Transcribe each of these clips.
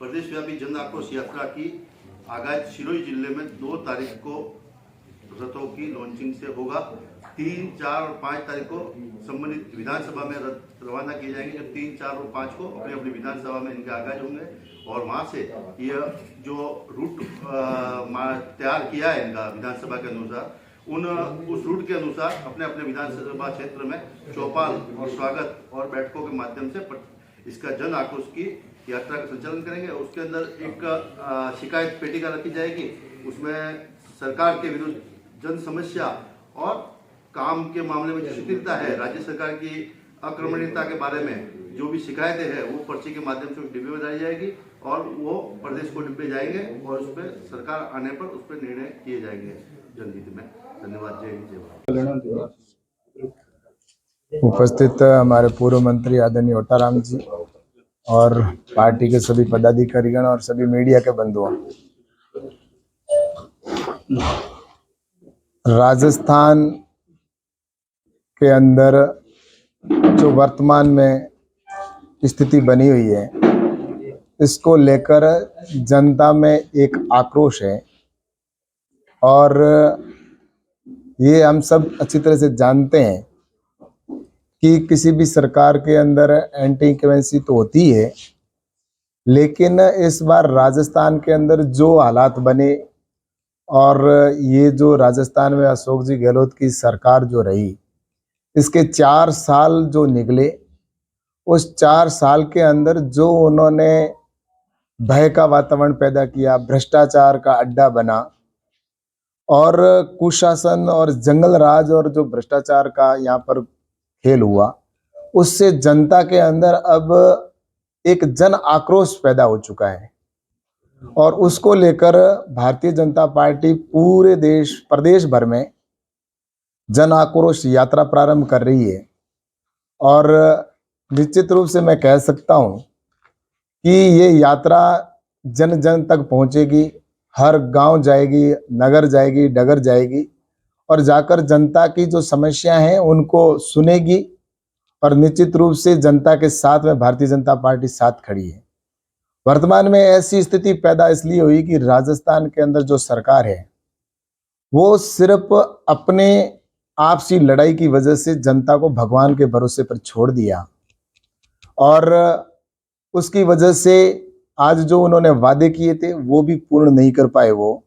प्रदेशव्यापी जन आक्रोश यात्रा की आगाज सिरोही जिले में 2 तारीख को रथों की लॉन्चिंग से होगा। 3, 4 और 5 तारीख को संबंधित विधानसभा में रथ रवाना किए जाएंगे। जो 3, 4 और 5 को अपनी अपनी विधानसभा में इनके आगाज होंगे और वहां से यह जो रूट तैयार किया है इनका विधानसभा के अनुसार, उस रूट के अनुसार अपने अपने विधानसभा क्षेत्र में चौपाल और स्वागत और बैठकों के माध्यम से इसका जन आक्रोश की यात्रा का संचालन करेंगे। उसके अंदर एक शिकायत पेटिका रखी जाएगी। उसमें सरकार के विरुद्ध जन समस्या और काम के मामले में जो शिथिलता है, राज्य सरकार की अक्रमणीयता के बारे में जो भी शिकायतें हैं वो पर्ची के माध्यम से डिब्बे में डाली जाएगी और वो प्रदेश को डिब्बे जाएंगे और उस पर सरकार आने पर उस पर निर्णय किए जाएंगे जनहित में। धन्यवाद। जय हिंद, जय भारत। उपस्थित हमारे पूर्व मंत्री आदरणीय ओटाराम जी और पार्टी के सभी पदाधिकारीगण और सभी मीडिया के बंधुओं, राजस्थान के अंदर जो वर्तमान में स्थिति बनी हुई है, इसको लेकर जनता में एक आक्रोश है और ये हम सब अच्छी तरह से जानते हैं कि किसी भी सरकार के अंदर एंटी इंकम्बेंसी तो होती है, लेकिन इस बार राजस्थान के अंदर जो हालात बने और ये जो राजस्थान में अशोक जी गहलोत की सरकार जो रही, इसके 4 साल जो निकले, उस 4 साल के अंदर जो उन्होंने भय का वातावरण पैदा किया, भ्रष्टाचार का अड्डा बना और कुशासन और जंगल राज और जो भ्रष्टाचार का यहाँ पर खेल हुआ, उससे जनता के अंदर अब एक जन आक्रोश पैदा हो चुका है और उसको लेकर भारतीय जनता पार्टी पूरे प्रदेश भर में जन आक्रोश यात्रा प्रारंभ कर रही है। और निश्चित रूप से मैं कह सकता हूं कि ये यात्रा जन जन तक पहुंचेगी, हर गांव जाएगी, नगर जाएगी, डगर जाएगी और जाकर जनता की जो समस्या हैं उनको सुनेगी और निश्चित रूप से जनता के साथ में भारतीय जनता पार्टी साथ खड़ी है। वर्तमान में ऐसी स्थिति पैदा इसलिए हुई कि राजस्थान के अंदर जो सरकार है वो सिर्फ अपने आपसी लड़ाई की वजह से जनता को भगवान के भरोसे पर छोड़ दिया और उसकी वजह से आज जो उन्होंने वादे किए थे वो भी पूर्ण नहीं कर पाए वो,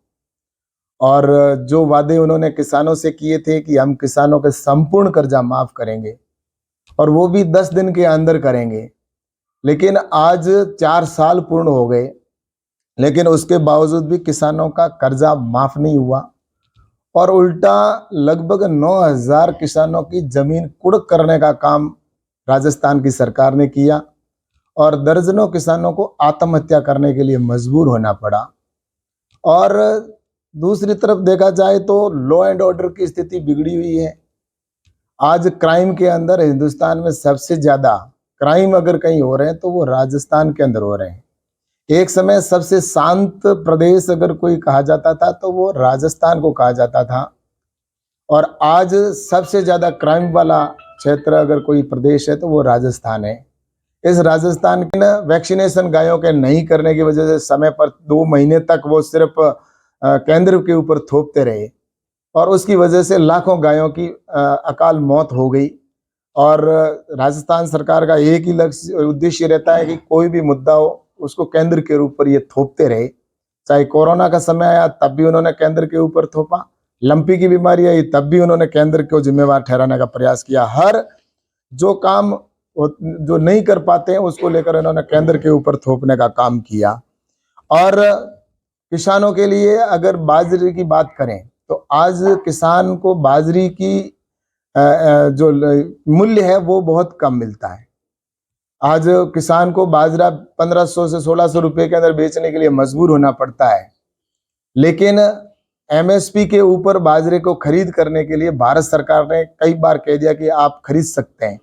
और जो वादे उन्होंने किसानों से किए थे कि हम किसानों के संपूर्ण कर्जा माफ करेंगे और वो भी 10 दिन के अंदर करेंगे, लेकिन आज 4 साल पूर्ण हो गए, लेकिन उसके बावजूद भी किसानों का कर्जा माफ नहीं हुआ और उल्टा लगभग 9000 किसानों की जमीन कुर्क करने का काम राजस्थान की सरकार ने किया और दर्जनों किसानों को आत्महत्या करने के लिए मजबूर होना पड़ा। और दूसरी तरफ देखा जाए तो लॉ एंड ऑर्डर की स्थिति बिगड़ी हुई है। आज क्राइम के अंदर हिंदुस्तान में सबसे ज्यादा क्राइम अगर कहीं हो रहे हैं तो वो राजस्थान के अंदर हो रहे हैं। एक समय सबसे शांत प्रदेश अगर कोई कहा जाता था तो वो राजस्थान को कहा जाता था और आज सबसे ज्यादा क्राइम वाला क्षेत्र अगर कोई प्रदेश है तो वो राजस्थान है। इस राजस्थान के वैक्सीनेशन गायों के नहीं करने की वजह से समय पर 2 महीने तक वो सिर्फ केंद्र के ऊपर थोपते रहे और उसकी वजह से लाखों गायों की अकाल मौत हो गई। और राजस्थान सरकार का एक ही लक्ष्य उद्देश्य रहता है कि कोई भी मुद्दा हो उसको केंद्र के ऊपर ये थोपते रहे। चाहे कोरोना का समय आया तब भी उन्होंने केंद्र के ऊपर थोपा, लंपी की बीमारी आई तब भी उन्होंने केंद्र को जिम्मेवार ठहराने का प्रयास किया। हर जो काम जो नहीं कर पाते हैं उसको लेकर इन्होंने केंद्र के ऊपर थोपने का काम किया। और किसानों के लिए अगर बाजरे की बात करें तो आज किसान को बाजरी की जो मूल्य है वो बहुत कम मिलता है। आज किसान को बाजरा 1500 से 1600 रुपए के अंदर बेचने के लिए मजबूर होना पड़ता है, लेकिन एमएसपी के ऊपर बाजरे को खरीद करने के लिए भारत सरकार ने कई बार कह दिया कि आप खरीद सकते हैं,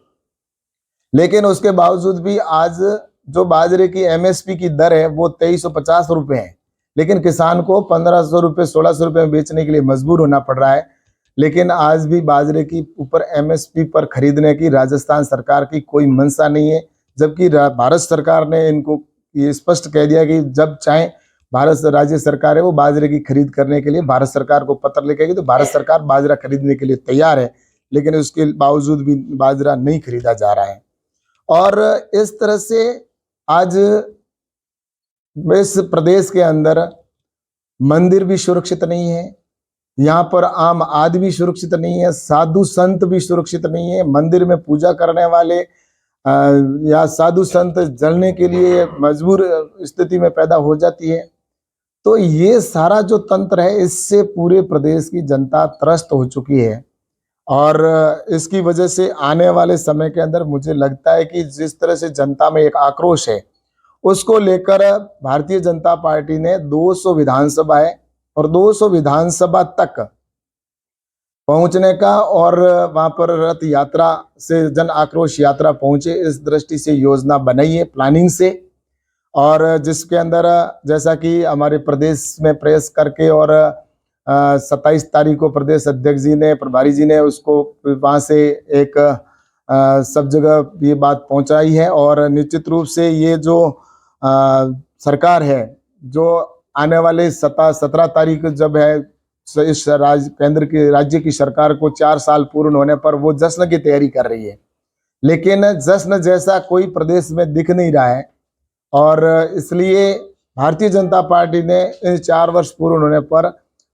लेकिन उसके बावजूद भी आज जो बाजरे की एमएसपी की दर है वो 2350 रुपए है, लेकिन किसान को 1500 रुपए 1600 रुपए में बेचने के लिए मजबूर होना पड़ रहा है। लेकिन आज भी बाजरे की ऊपर एमएसपी पर खरीदने की राजस्थान सरकार की कोई मंशा नहीं है, जबकि भारत सरकार ने इनको ये स्पष्ट कह दिया कि जब चाहे भारत राज्य सरकार है वो बाजरे की खरीद करने के लिए भारत सरकार को पत्र लिखेगी, तो भारत सरकार बाजरा खरीदने के लिए तैयार है, लेकिन उसके बावजूद भी बाजरा नहीं खरीदा जा रहा है। और इस तरह से आज इस प्रदेश के अंदर मंदिर भी सुरक्षित नहीं है, यहाँ पर आम आदमी सुरक्षित नहीं है, साधु संत भी सुरक्षित नहीं है। मंदिर में पूजा करने वाले या साधु संत जलने के लिए मजबूर स्थिति में पैदा हो जाती है। तो ये सारा जो तंत्र है, इससे पूरे प्रदेश की जनता त्रस्त हो चुकी है और इसकी वजह से आने वाले समय के अंदर मुझे लगता है कि जिस तरह से जनता में एक आक्रोश है, उसको लेकर भारतीय जनता पार्टी ने 200 विधानसभाएं और 200 विधानसभा तक पहुंचने का और वहां पर रथ यात्रा से जन आक्रोश यात्रा पहुंचे, इस दृष्टि से योजना बनाई है प्लानिंग से। और जिसके अंदर जैसा कि हमारे प्रदेश में प्रेस करके और 27 तारीख को प्रदेश अध्यक्ष जी ने, प्रभारी जी ने उसको वहां से एक सब जगह ये बात पहुंचाई है। और निश्चित रूप से ये जो सरकार है, जो आने वाले 17 तारीख जब है इस केंद्र की राज्य की सरकार को 4 साल पूर्ण होने पर वो जश्न की तैयारी कर रही है, लेकिन जश्न जैसा कोई प्रदेश में दिख नहीं रहा है। और इसलिए भारतीय जनता पार्टी ने इन 4 वर्ष पूर्ण होने पर